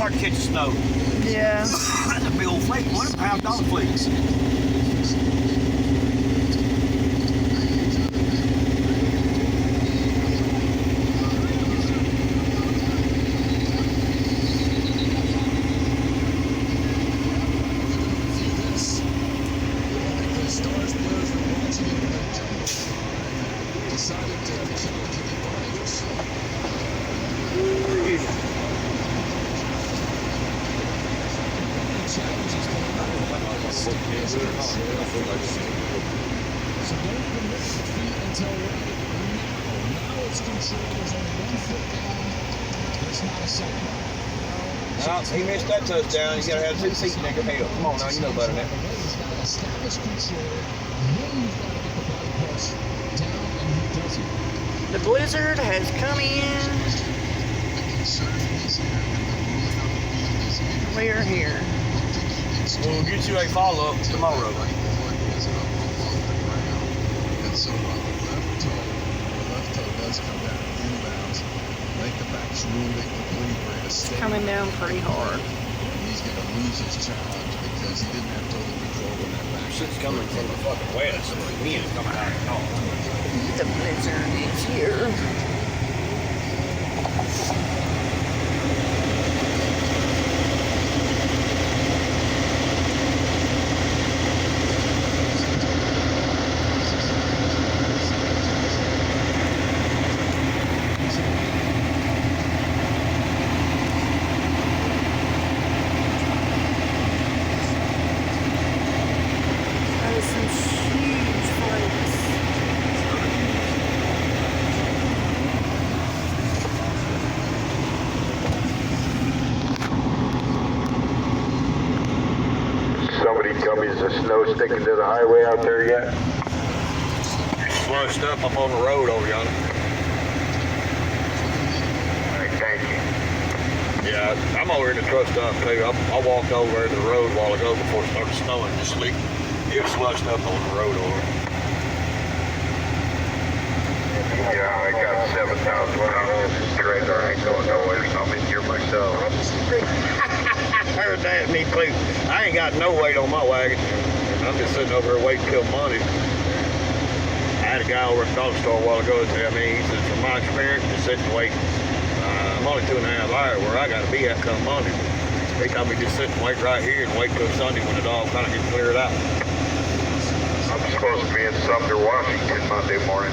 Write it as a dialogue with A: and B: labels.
A: hard to catch the snow.
B: Yeah.
A: That's a big old flake. What a $1.5 flakes.
C: So don't even lift your feet until right now it's controlled. There's only 1 foot down. There's not a second.
A: Well, he missed that touchdown. He's got to have 2 feet in there. Hell, come on now, you know better than that.
C: He's got to establish control. Then you've got to get the body push down, and he does it.
B: The blizzard has come in. We are here.
A: We'll get you a follow-up tomorrow.
D: And so the left toe does come down inbounds. I think the back's really complete for him to stay.
B: Coming down pretty hard.
D: He's going to lose his challenge because he didn't have total control in that back.
A: Shit's coming from the fucking west. Me is coming out of the north.
B: The blizzard is here. That is some huge flakes.
E: Somebody tell me, is the snow sticking to the highway out there yet?
A: Slushed up on the road over yonder.
E: All right, thank you.
A: Yeah, I'm over in the truck stop too. I walked over there to the road a while ago before it started snowing. Just sleep. It was slushed up on the road over.
E: Yeah, I got 7,000 pounds of trailer. I ain't going nowhere, so I'm in here myself.
A: I heard that, me too. I ain't got no weight on my wagon. I'm just sitting over here waiting till Monday. I had a guy over at the dog store a while ago tell me, he said, from my experience, just sit and wait. I'm only 2.5 hours where I got to be at come Monday. He told me just sit and wait right here and wait till Sunday when the dog kind of gets cleared out.
E: I'm supposed to be in Sumter, Washington Monday morning.